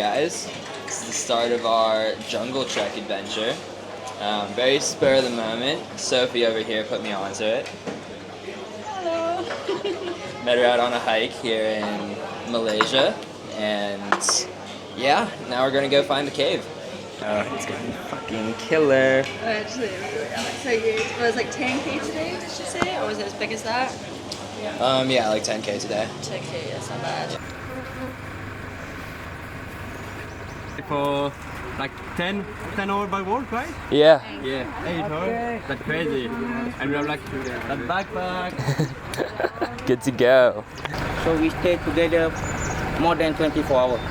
guys. This is the start of our jungle trek adventure. Very spur of the moment. Sophie over here put me onto it. Hello. Met her out on a hike here in Malaysia, and yeah, now we're gonna go find the cave. Oh, it's gonna be fucking killer. Oh, actually, so it was like 10k today, did you say? Or was it as big as that? Yeah, like 10k today. 10k, that's not bad. For like 10 hours by walk, right? Yeah. Yeah, 8 hours. That's crazy. And we have like a backpack. Good to go. So we stay together more than 24 hours.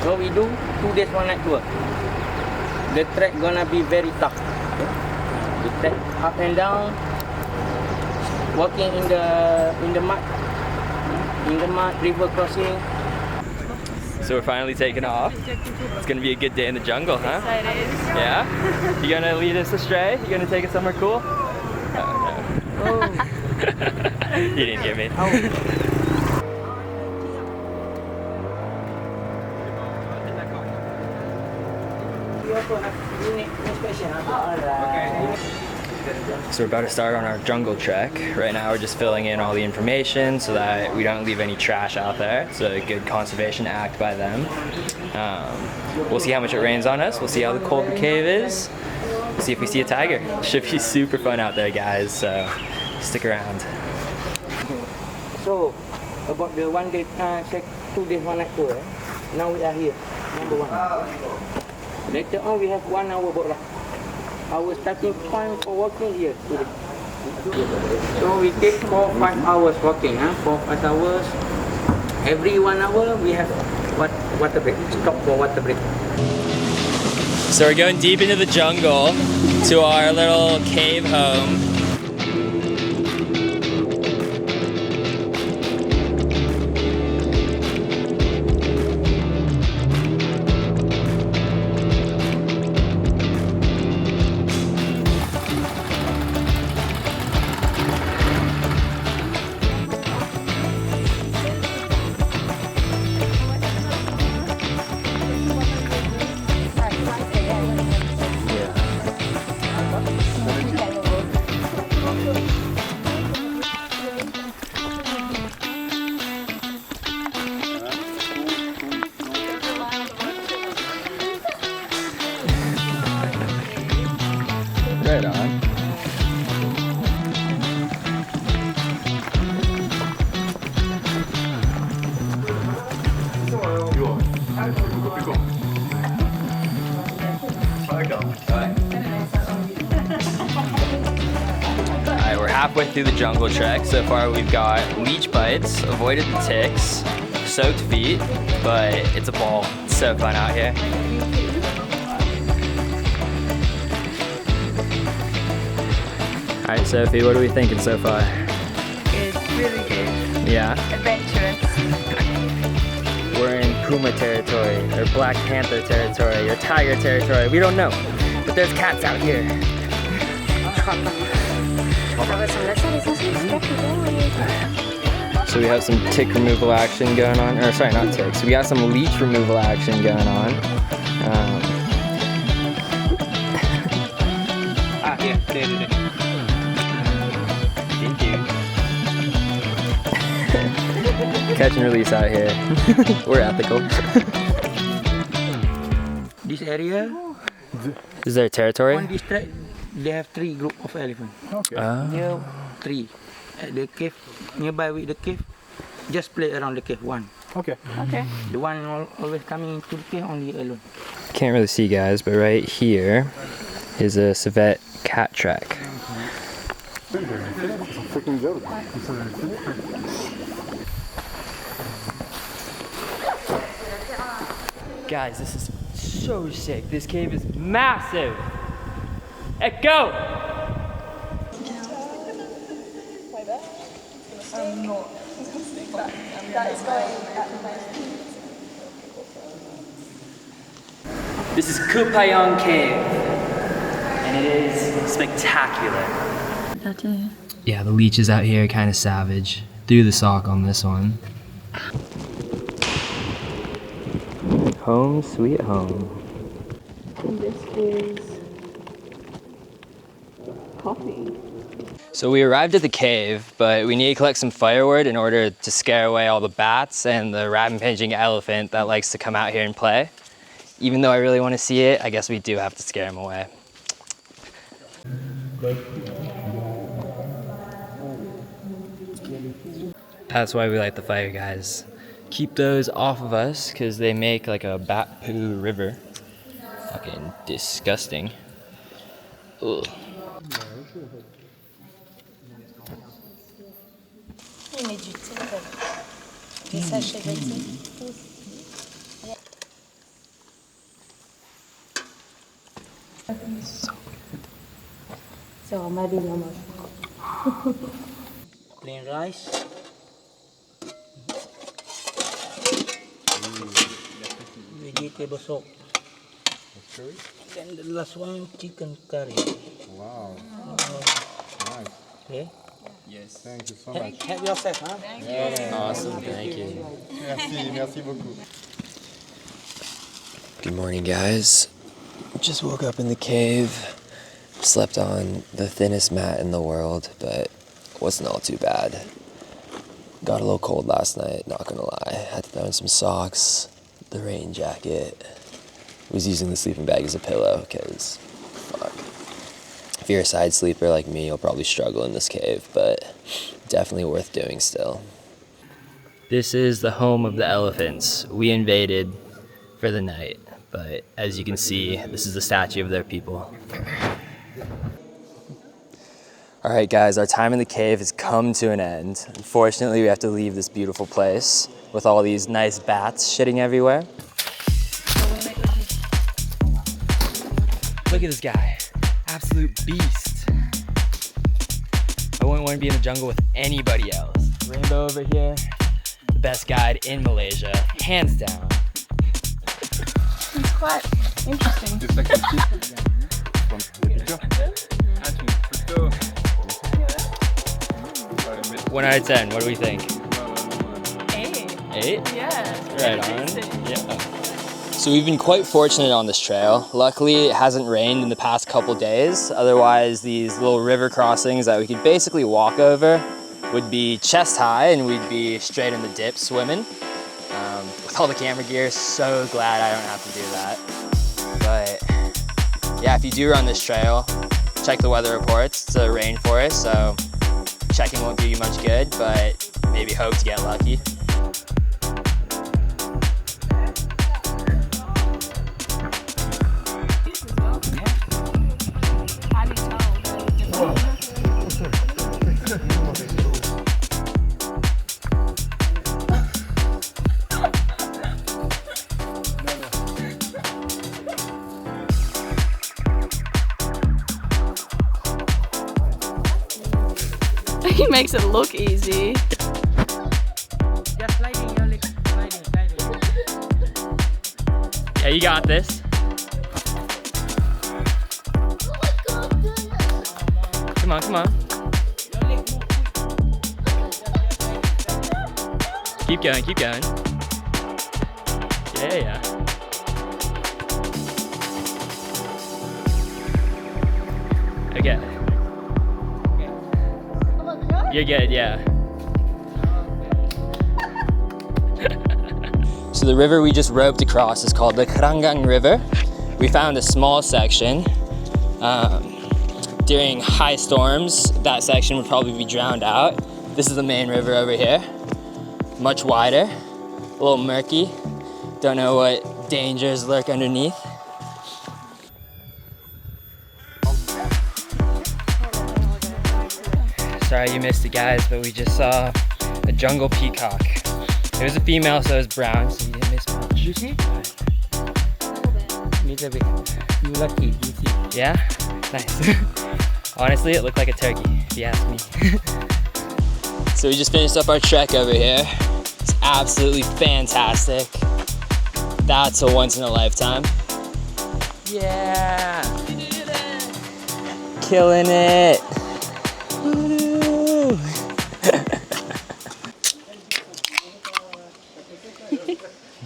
So we do 2 days, 1 night tour. The trek gonna be very tough. Okay? The trek up and down, walking in the mud, river crossing. So we're finally taking off. It's gonna be a good day in the jungle, huh? Excited. Yeah? You gonna lead us astray? You gonna take us somewhere cool? Oh no. You didn't hear me. So we're about to start on our jungle trek. Right now we're just filling in all the information so that we don't leave any trash out there. It's a good conservation act by them. We'll see how much it rains on us. We'll see how cold the cave is. We'll see if we see a tiger. Should be super fun out there, guys, so stick around. So about the 1 day, 2 days, 1 night tour. Now we are here, number 1. Later on we have 1 hour boat ride. Our starting point for walking here today. So we take 4-5 hours walking, 4-5 hours. Every 1 hour we have water break. Stop for water break. So we're going deep into the jungle to our little cave home. Right on. Alright, we're halfway through the jungle trek. So far we've got leech bites, avoided the ticks, soaked feet, but it's a ball. It's so fun out here. Alright, Sophie, what are we thinking so far? Good, really good. Yeah? Adventurous. We're in puma territory, or black panther territory, or tiger territory. We don't know, but there's cats out here. So we have some tick removal action going on, or sorry, not ticks. We got some leech removal action going on. There. Thank you. Catch and release out here. We're ethical. This area, Is there a territory? on this track, they have 3 group of elephants. Okay. Here, 3. At the cave, nearby with the cave, just play around the cave, 1. Okay. Okay. The one always coming to the cave only alone. Can't really see, guys, but right here is a civet cat track. Guys, this is so sick. This cave is massive. Let's go! This is Kupayong Cave, and it is spectacular. Yeah, the leeches out here are kind of savage. Threw the sock on this one. Home sweet home. And this is coffee. So we arrived at the cave, but we need to collect some firewood in order to scare away all the bats and the rampaging elephant that likes to come out here and play. Even though I really want to see it, I guess we do have to scare him away. That's why we light the fire, guys. Keep those off of us because they make like a bat poo river. Fucking disgusting. Ugh. Il met du thé, des sachets de thé. So maybe no more. Plain rice. Vegetable soup. Curry? Then the last one, chicken curry. Wow. Nice. Okay. Thank you so much. Have yourself, huh? Awesome, thank you. Merci beaucoup. Good morning, guys. Just woke up in the cave. Slept on the thinnest mat in the world, but wasn't all too bad. Got a little cold last night, not gonna lie. Had to throw in some socks, the rain jacket. Was using the sleeping bag as a pillow, because, fuck. If you're a side sleeper like me, you'll probably struggle in this cave, but definitely worth doing still. This is the home of the elephants. We invaded for the night, but as you can see, this is the statue of their people. All right, guys, our time in the cave has come to an end. Unfortunately, we have to leave this beautiful place with all these nice bats shitting everywhere. Look at this guy, absolute beast. I wouldn't want to be in the jungle with anybody else. Rainbow over here, the best guide in Malaysia, hands down. It's quite interesting. Just like the from the picture. 1 out of 10, what do we think? 8. 8? Yeah. Right on. Yeah. So we've been quite fortunate on this trail. Luckily, it hasn't rained in the past couple days. Otherwise, these little river crossings that we could basically walk over would be chest high and we'd be straight in the dip swimming. With all the camera gear, so glad I don't have to do that. But yeah, if you do run this trail, check the weather reports. It's a rainforest, so checking won't do you much good, but maybe hope to get lucky. He makes it look easy. Just sliding your legs. Sliding. Yeah, you got this. Come on, come on. Keep going, keep going. Yeah. Okay. You're good, yeah. So the river we just roped across is called the Keranggang River. We found a small section. During high storms, that section would probably be drowned out. This is the main river over here. Much wider, a little murky. Don't know what dangers lurk underneath. Sorry you missed it, guys, but we just saw a jungle peacock. It was a female, so it was brown, so you didn't miss much. You see? Little bit. You lucky. You see? Yeah? Nice. Honestly, it looked like a turkey, if you ask me. So we just finished up our trek over here. It's absolutely fantastic. That's a once in a lifetime. Yeah! Killing it! Woo!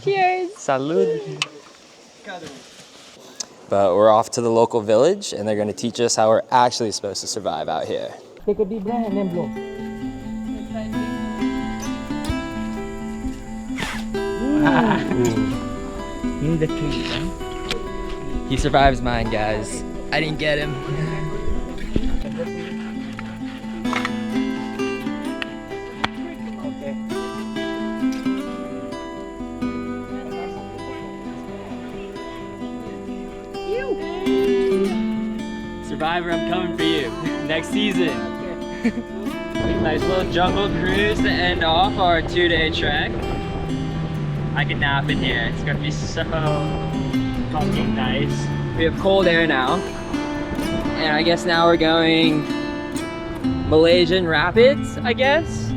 Cheers. Salud! But we're off to the local village and they're gonna teach us how we're actually supposed to survive out here. Take a deep breath and then blow. In the tree, huh? He survives mine, guys. I didn't get him. Survivor, I'm coming for you. Next season. Nice little jungle cruise to end off our 2-day trek. I can nap in here. It's gonna be so fucking nice. We have cold air now. And I guess now we're going Malaysian Rapids, I guess.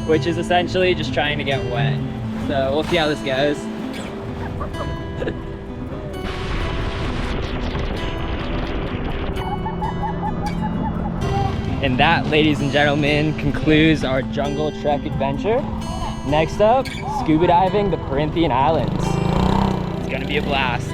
Which is essentially just trying to get wet. So we'll see how this goes. And that, ladies and gentlemen, concludes our jungle trek adventure. Next up, scuba diving the Corinthian Islands. It's gonna be a blast.